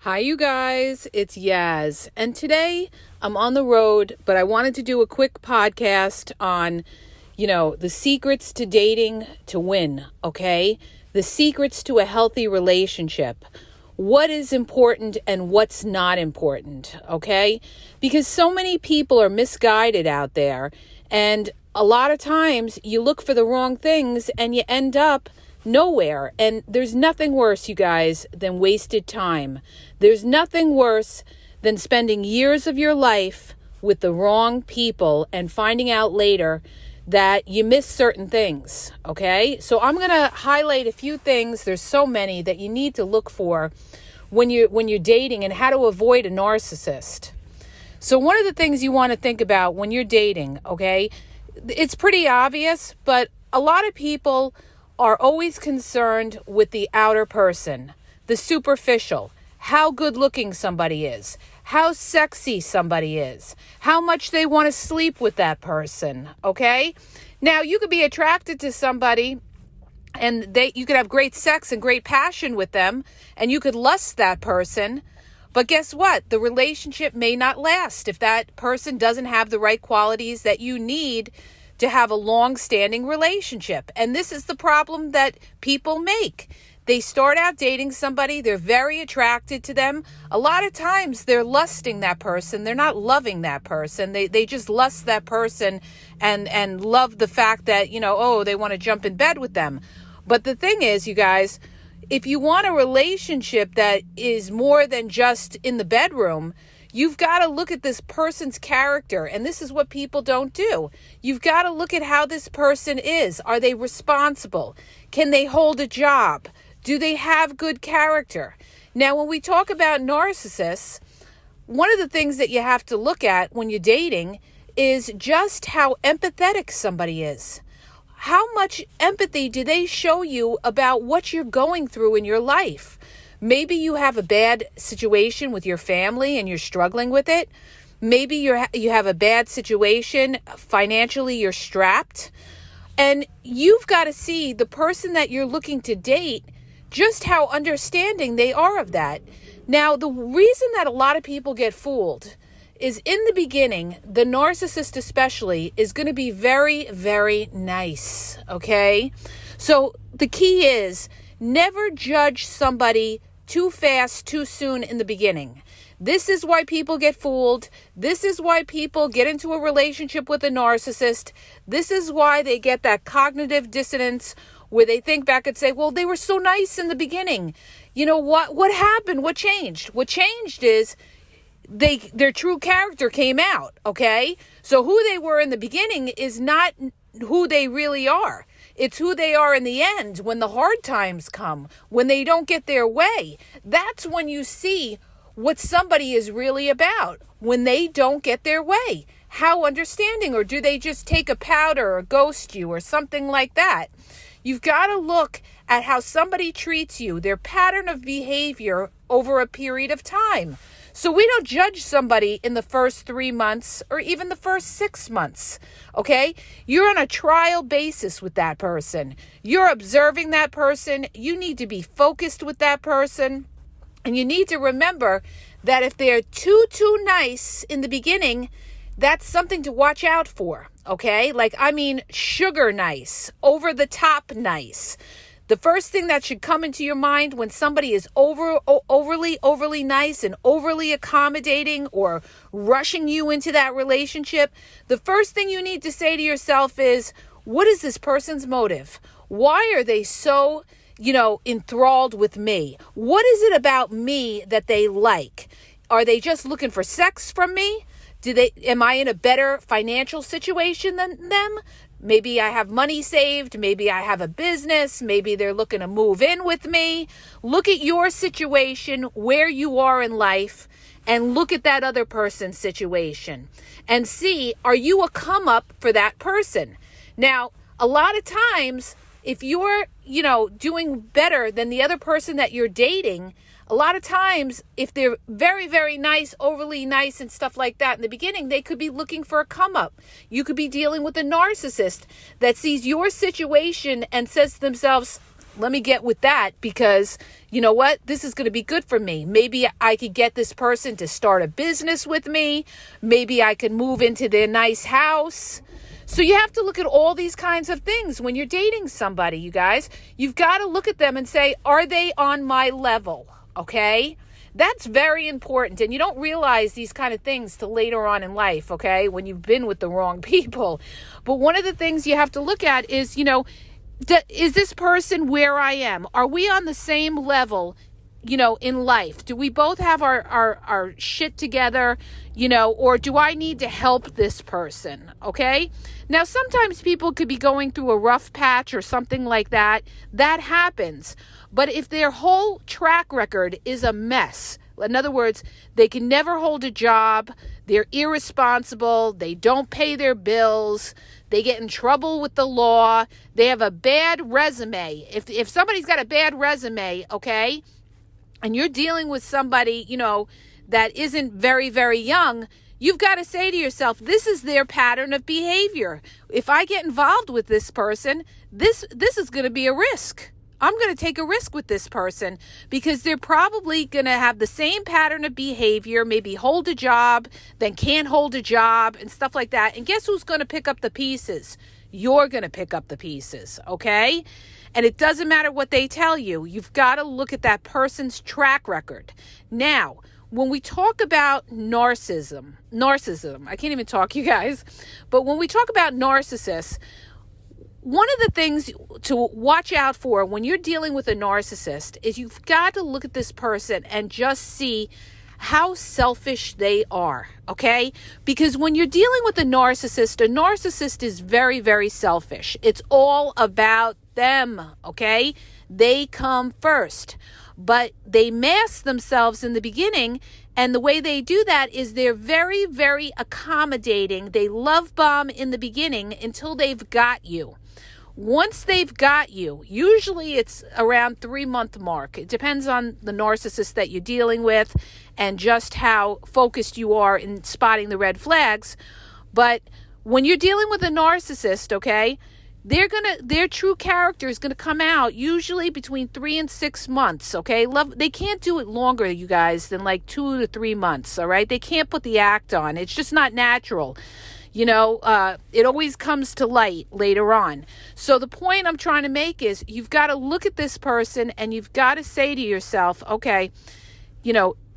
Hi, you guys. It's Yaz. And today I'm on the road, but I wanted to do a quick podcast on, the secrets to dating to win, okay? The secrets to a healthy relationship. What is important and what's not important, okay? Because so many people are misguided out there. And a lot of times you look for the wrong things and you end up nowhere. And there's nothing worse, you guys, than wasted time. There's nothing worse than spending years of your life with the wrong people and finding out later that you missed certain things, okay? So I'm going to highlight a few things. There's so many that you need to look for when you're dating and how to avoid a narcissist. So one of the things you want to think about when you're dating, okay? It's pretty obvious, but a lot of people are always concerned with the outer person, the superficial, how good looking somebody is, how sexy somebody is, how much they want to sleep with that person, okay? Now, you could be attracted to somebody and you could have great sex and great passion with them, and you could lust that person, but guess what? The relationship may not last if that person doesn't have the right qualities that you need to have a long-standing relationship. And this is the problem that people make. They start out dating somebody, they're very attracted to them. A lot of times they're lusting that person. They're not loving that person. They just lust that person and love the fact that, they want to jump in bed with them. But the thing is, you guys, if you want a relationship that is more than just in the bedroom, you've got to look at this person's character, and this is what people don't do. You've got to look at how this person is. Are they responsible? Can they hold a job? Do they have good character? Now, when we talk about narcissists, one of the things that you have to look at when you're dating is just how empathetic somebody is. How much empathy do they show you about what you're going through in your life? Maybe you have a bad situation with your family and you're struggling with it. Maybe you have a bad situation financially, you're strapped. And you've got to see the person that you're looking to date, just how understanding they are of that. Now, the reason that a lot of people get fooled is in the beginning, the narcissist especially is going to be very, very nice, okay? So the key is never judge somebody too fast, too soon in the beginning. This is why people get fooled. This is why people get into a relationship with a narcissist. This is why they get that cognitive dissonance where they think back and say, well, they were so nice in the beginning. You know what happened? What changed? What changed is their true character came out, okay? So who they were in the beginning is not who they really are. It's who they are in the end when the hard times come, when they don't get their way. That's when you see what somebody is really about, when they don't get their way. How understanding, or do they just take a powder or ghost you or something like that? You've got to look at how somebody treats you, their pattern of behavior over a period of time. So we don't judge somebody in the first 3 months or even the first 6 months, okay? You're on a trial basis with that person. You're observing that person. You need to be focused with that person. And you need to remember that if they're too nice in the beginning, that's something to watch out for, okay? Sugar nice, over the top nice. The first thing that should come into your mind when somebody is overly nice and overly accommodating or rushing you into that relationship, the first thing you need to say to yourself is, what is this person's motive? Why are they so, enthralled with me? What is it about me that they like? Are they just looking for sex from me? Am I in a better financial situation than them? Maybe I have money saved. Maybe I have a business. Maybe they're looking to move in with me. Look at your situation, where you are in life, and look at that other person's situation and see, are you a come up for that person? Now, a lot of times, if you're, doing better than the other person that you're dating, a lot of times, if they're very, very nice, overly nice and stuff like that in the beginning, they could be looking for a come up. You could be dealing with a narcissist that sees your situation and says to themselves, let me get with that because you know what? This is going to be good for me. Maybe I could get this person to start a business with me. Maybe I could move into their nice house. So you have to look at all these kinds of things when you're dating somebody, you guys. You've got to look at them and say, are they on my level? Okay? That's very important. And you don't realize these kind of things till later on in life, okay, when you've been with the wrong people. But one of the things you have to look at is, is this person where I am? Are we on the same level, in life? Do we both have our shit together, or do I need to help this person? Okay. Now, sometimes people could be going through a rough patch or something like that. That happens. But if their whole track record is a mess, in other words, they can never hold a job, they're irresponsible, they don't pay their bills, they get in trouble with the law, they have a bad resume. If somebody's got a bad resume, okay, and you're dealing with somebody, that isn't very, very young, you've got to say to yourself, this is their pattern of behavior. If I get involved with this person, this is going to be a risk. I'm going to take a risk with this person because they're probably going to have the same pattern of behavior, maybe hold a job, then can't hold a job and stuff like that. And guess who's going to pick up the pieces? You're going to pick up the pieces, okay? And it doesn't matter what they tell you. You've got to look at that person's track record. Now, when we talk about narcissism, I can't even talk, you guys, but when we talk about narcissists, one of the things to watch out for when you're dealing with a narcissist is you've got to look at this person and just see how selfish they are, okay? Because when you're dealing with a narcissist is very, very selfish. It's all about them, okay? They come first. But they mask themselves in the beginning, and the way they do that is they're very, very accommodating. They love bomb in the beginning until they've got you. Once they've got you, usually it's around 3-month mark. It depends on the narcissist that you're dealing with and just how focused you are in spotting the red flags. But when you're dealing with a narcissist, okay, their true character is going to come out usually between 3 and 6 months, okay? They can't do it longer, you guys, than like 2 to 3 months, all right? They can't put the act on. It's just not natural. It always comes to light later on. So the point I'm trying to make is you've got to look at this person and you've got to say to yourself, okay,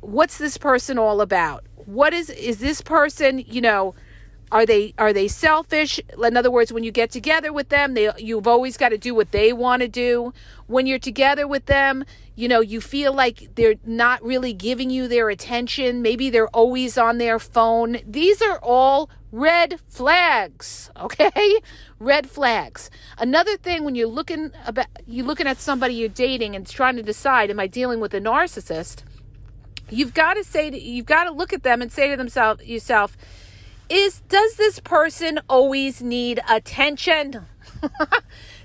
what's this person all about? Is this person, are they selfish? In other words, when you get together with them, you've always got to do what they want to do. When you're together with them, you feel like they're not really giving you their attention. Maybe they're always on their phone. These are all red flags, okay? Red flags. Another thing when you're looking at somebody you're dating and trying to decide, am I dealing with a narcissist? You've got to look at them and say to yourself, does this person always need attention?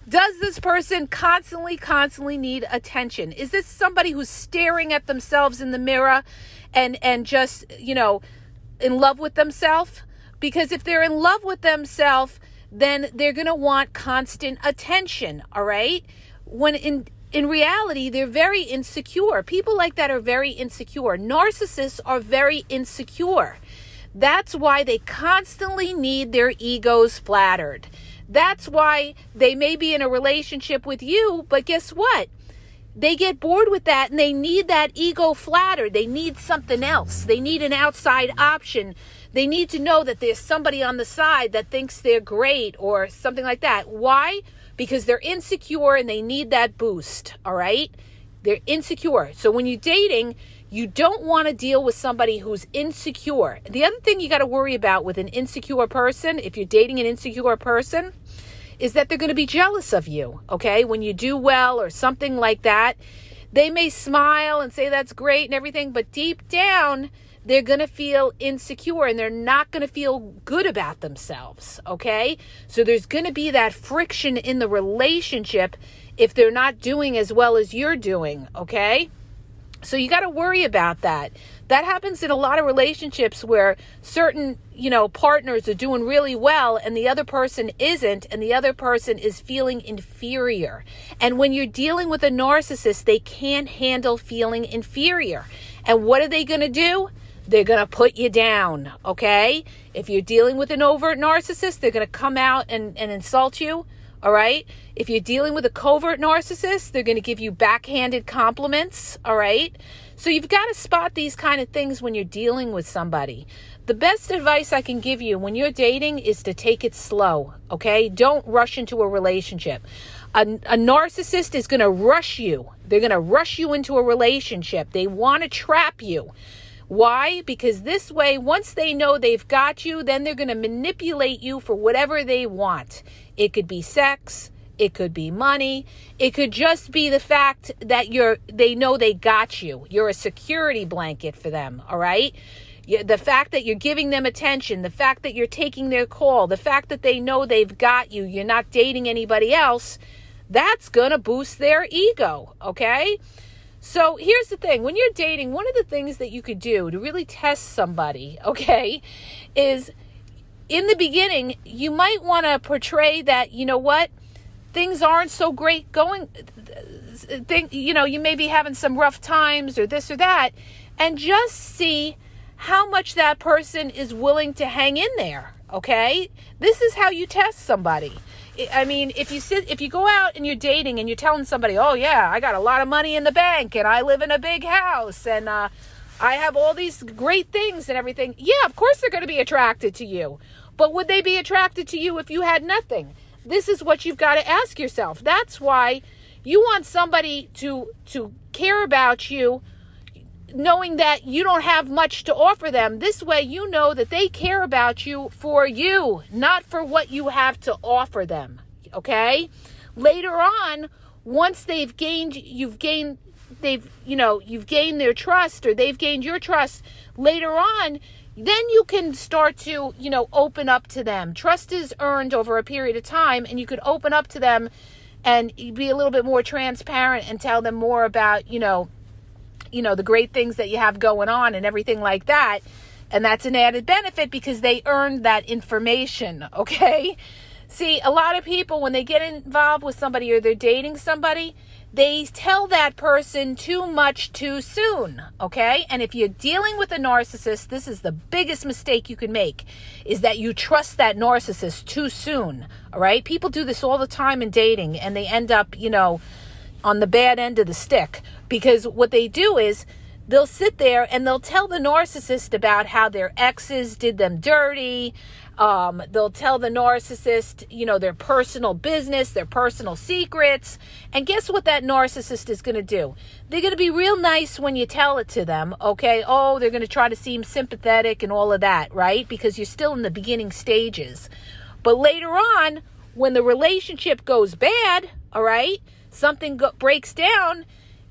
Does this person constantly need attention? Is this somebody who's staring at themselves in the mirror and just, in love with themselves? Because if they're in love with themselves, then they're going to want constant attention, all right? When in reality, they're very insecure. People like that are very insecure. Narcissists are very insecure. That's why they constantly need their egos flattered. That's why they may be in a relationship with you, but guess what? They get bored with that and they need that ego flattered. They need something else. They need an outside option. They need to know that there's somebody on the side that thinks they're great or something like that. Why? Because they're insecure and they need that boost, all right? They're insecure. So when you're dating, you don't want to deal with somebody who's insecure. The other thing you got to worry about with an insecure person, if you're dating an insecure person, is that they're going to be jealous of you, okay? When you do well or something like that, they may smile and say that's great and everything, but deep down, they're going to feel insecure and they're not going to feel good about themselves, okay? So there's going to be that friction in the relationship if they're not doing as well as you're doing, okay? So you got to worry about that. That happens in a lot of relationships where certain, partners are doing really well and the other person isn't, and the other person is feeling inferior. And when you're dealing with a narcissist, they can't handle feeling inferior. And what are they going to do? They're going to put you down, okay? If you're dealing with an overt narcissist, they're going to come out and insult you, all right? If you're dealing with a covert narcissist, they're going to give you backhanded compliments, all right? So you've got to spot these kind of things when you're dealing with somebody. The best advice I can give you when you're dating is to take it slow, okay? Don't rush into a relationship. A narcissist is going to rush you. They're going to rush you into a relationship. They want to trap you. Why? Because this way, once they know they've got you, then they're going to manipulate you for whatever they want. It could be sex. It could be money. It could just be the fact that they know they got you. You're a security blanket for them, all right? The fact that you're giving them attention, the fact that you're taking their call, the fact that they know they've got you, you're not dating anybody else, that's going to boost their ego, okay? So here's the thing. When you're dating, one of the things that you could do to really test somebody, okay, is in the beginning, you might want to portray that, things aren't so great going, you may be having some rough times or this or that, and just see how much that person is willing to hang in there, okay? This is how you test somebody. I mean, if you go out and you're dating and you're telling somebody, oh yeah, I got a lot of money in the bank and I live in a big house and I have all these great things and everything, yeah, of course they're going to be attracted to you. But would they be attracted to you if you had nothing? This is what you've got to ask yourself. That's why you want somebody to care about you, knowing that you don't have much to offer them. This way you know that they care about you for you, not for what you have to offer them, okay? Later on, once you've gained their trust or they've gained your trust, later on, then you can start to, open up to them. Trust is earned over a period of time, and you could open up to them and be a little bit more transparent and tell them more about, the great things that you have going on and everything like that. And that's an added benefit because they earned that information, okay? See, a lot of people, when they get involved with somebody or they're dating somebody, they tell that person too much too soon, okay? And if you're dealing with a narcissist, this is the biggest mistake you can make, is that you trust that narcissist too soon, all right? People do this all the time in dating, and they end up, on the bad end of the stick, because what they do is they'll sit there and they'll tell the narcissist about how their exes did them dirty. They'll tell the narcissist, their personal business, their personal secrets. And guess what that narcissist is going to do? They're going to be real nice when you tell it to them, okay? Oh, they're going to try to seem sympathetic and all of that, right? Because you're still in the beginning stages. But later on, when the relationship goes bad, all right, something breaks down,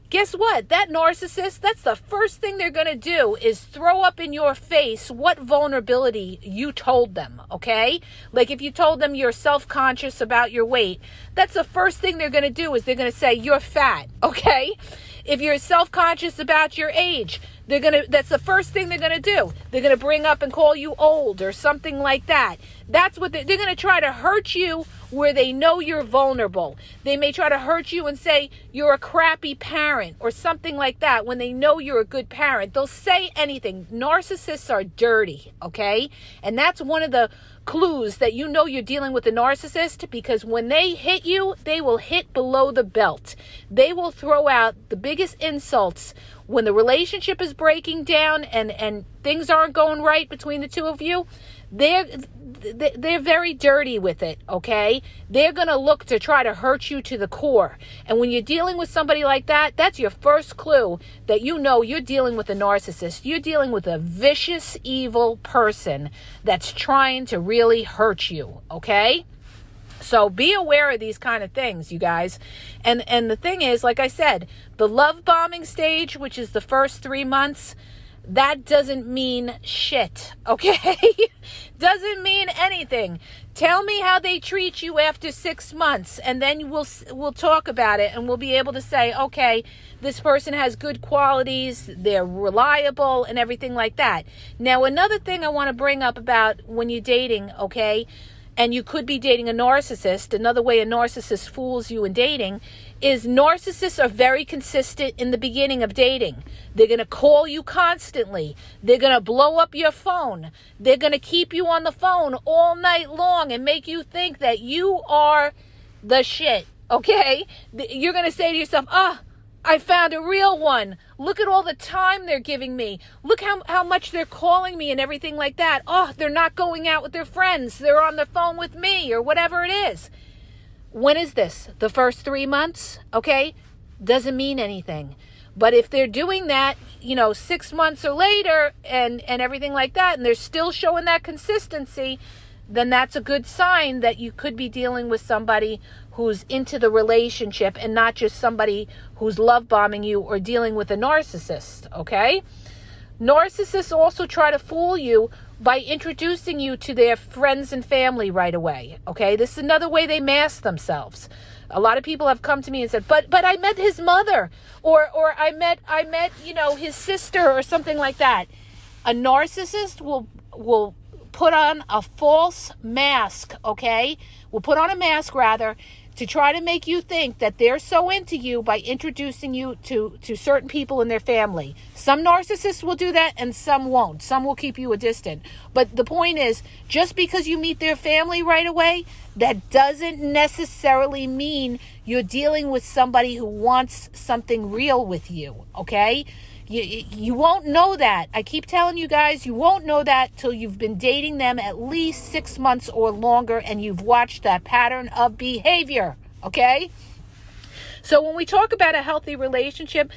guess what? That narcissist, that's the first thing they're going to do is throw up in your face what vulnerability you told them, okay? Like if you told them you're self-conscious about your weight, that's the first thing they're going to do is they're going to say you're fat, okay? If you're self-conscious about your age, that's the first thing they're going to do. They're going to bring up and call you old or something like that. That's what they're going to try to hurt you where they know you're vulnerable. They may try to hurt you and say you're a crappy parent or something like that when they know you're a good parent. They'll say anything. Narcissists are dirty, okay? And that's one of the clues that you know you're dealing with a narcissist, because when they hit you, they will hit below the belt. They will throw out the biggest insults when the relationship is breaking down and things aren't going right between the two of you. They're very dirty with it, okay? They're going to look to try to hurt you to the core. And when you're dealing with somebody like that, that's your first clue that you know you're dealing with a narcissist. You're dealing with a vicious, evil person that's trying to really hurt you, okay? So be aware of these kind of things, you guys. And the thing is, like I said, the love bombing stage, which is the first 3 months, that doesn't mean shit, okay? Doesn't mean anything. Tell me how they treat you after 6 months, and then we'll talk about it, and we'll be able to say, okay, this person has good qualities, they're reliable, and everything like that. Now, another thing I want to bring up about when you're dating, okay, and you could be dating a narcissist, another way a narcissist fools you in dating is narcissists are very consistent in the beginning of dating. They're going to call you constantly. They're going to blow up your phone. They're going to keep you on the phone all night long and make you think that you are the shit, okay? You're going to say to yourself, I found a real one. Look at all the time they're giving me. Look how much they're calling me and everything like that. Oh, they're not going out with their friends. They're on the phone with me or whatever it is. When is this? The first 3 months? Okay? Doesn't mean anything. But if they're doing that, 6 months or later and everything like that, and they're still showing that consistency, then that's a good sign that you could be dealing with somebody who's into the relationship and not just somebody who's love bombing you or dealing with a narcissist, okay? Narcissists also try to fool you by introducing you to their friends and family right away, okay? This is another way they mask themselves. A lot of people have come to me and said, but I met his mother, or I met his sister or something like that. A narcissist will put on a false mask, okay? Will put on a mask, rather, to try to make you think that they're so into you by introducing you to certain people in their family. Some narcissists will do that and some won't. Some will keep you a distant. But the point is, just because you meet their family right away, that doesn't necessarily mean you're dealing with somebody who wants something real with you, okay? You won't know that. I keep telling you guys, you won't know that till you've been dating them at least 6 months or longer and you've watched that pattern of behavior, okay? So when we talk about a healthy relationship,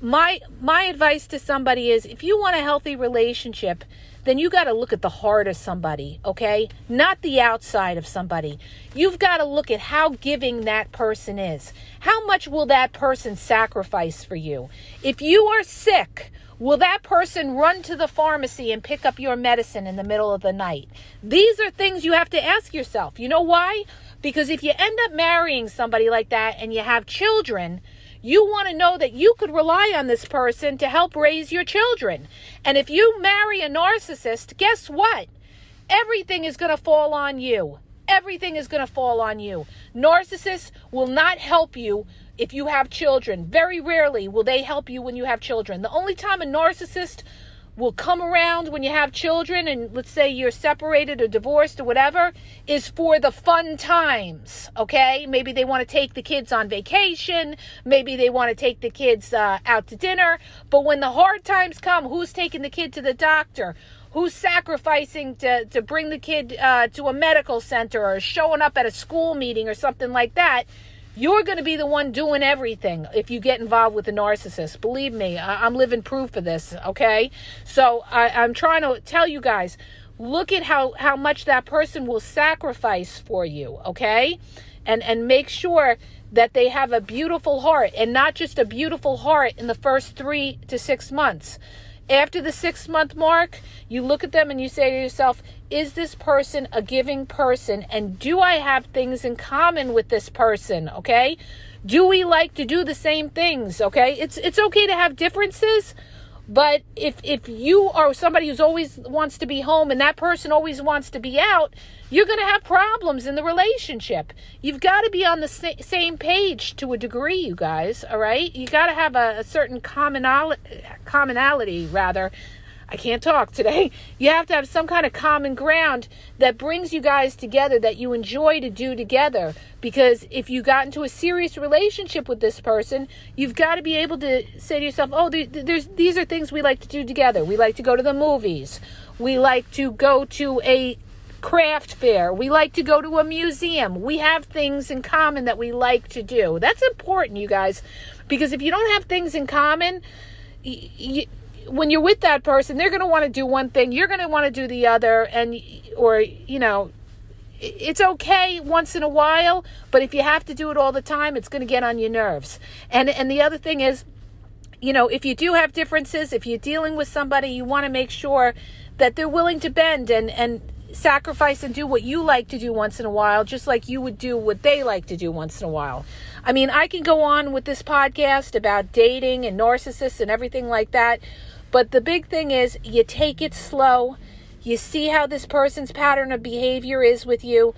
my advice to somebody is, if you want a healthy relationship, then you got to look at the heart of somebody, okay? Not the outside of somebody. You've got to look at how giving that person is. How much will that person sacrifice for you? If you are sick, will that person run to the pharmacy and pick up your medicine in the middle of the night? These are things you have to ask yourself. You know why? Because if you end up marrying somebody like that and you have children, you want to know that you could rely on this person to help raise your children. And if you marry a narcissist, guess what? Everything is going to fall on you. Everything is going to fall on you. Narcissists will not help you if you have children. Very rarely will they help you when you have children. The only time a narcissist will come around when you have children, and let's say you're separated or divorced or whatever, is for the fun times, okay? Maybe they want to take the kids on vacation. Maybe they want to take the kids out to dinner. But when the hard times come, who's taking the kid to the doctor? Who's sacrificing to bring the kid to a medical center or showing up at a school meeting or something like that? You're going to be the one doing everything if you get involved with a narcissist. Believe me, I'm living proof of this, okay? So I'm trying to tell you guys, look at how much that person will sacrifice for you, okay? And make sure that they have a beautiful heart, and not just a beautiful heart in the first 3 to 6 months. After the 6-month mark, you look at them and you say to yourself, is this person a giving person? And do I have things in common with this person? Okay. Do we like to do the same things? Okay. It's okay to have differences, but if you are somebody who's always wants to be home and that person always wants to be out, you're going to have problems in the relationship. You've got to be on the same page to a degree, you guys. All right. You got to have a certain commonality, rather. I can't talk today. You have to have some kind of common ground that brings you guys together, that you enjoy to do together. Because if you got into a serious relationship with this person, you've got to be able to say to yourself, oh, these are things we like to do together. We like to go to the movies. We like to go to a craft fair. We like to go to a museum. We have things in common that we like to do. That's important, you guys. Because if you don't have things in common, when you're with that person, they're going to want to do one thing, you're going to want to do the other, it's okay once in a while, but if you have to do it all the time, it's going to get on your nerves. And the other thing is, if you do have differences, if you're dealing with somebody, you want to make sure that they're willing to bend and sacrifice and do what you like to do once in a while, just like you would do what they like to do once in a while. I mean, I can go on with this podcast about dating and narcissists and everything like that, but the big thing is you take it slow. You see how this person's pattern of behavior is with you.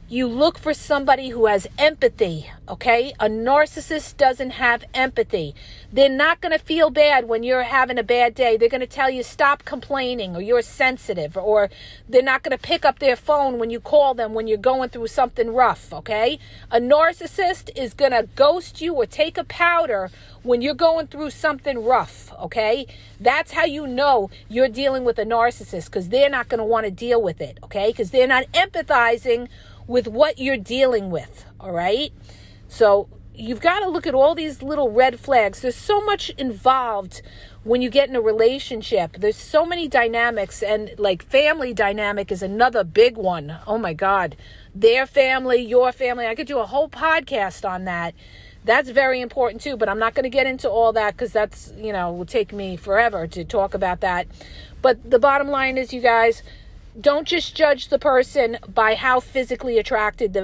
You look for somebody who has empathy, okay? A narcissist doesn't have empathy. They're not going to feel bad when you're having a bad day. They're going to tell you stop complaining, or you're sensitive, or they're not going to pick up their phone when you call them when you're going through something rough, okay? A narcissist is going to ghost you or take a powder when you're going through something rough, okay? That's how you know you're dealing with a narcissist, because they're not going to want to deal with it, okay? Because they're not empathizing with what you're dealing with, all right? So you've got to look at all these little red flags. There's so much involved when you get in a relationship. There's so many dynamics, and like family dynamic is another big one. Oh my God. Their family, your family. I could do a whole podcast on that. That's very important too, but I'm not going to get into all that because that's, will take me forever to talk about that. But the bottom line is, you guys, don't just judge the person by how physically attractive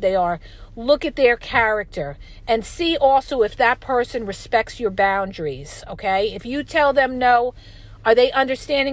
they are. Look at their character and see also if that person respects your boundaries, okay? If you tell them no, are they understanding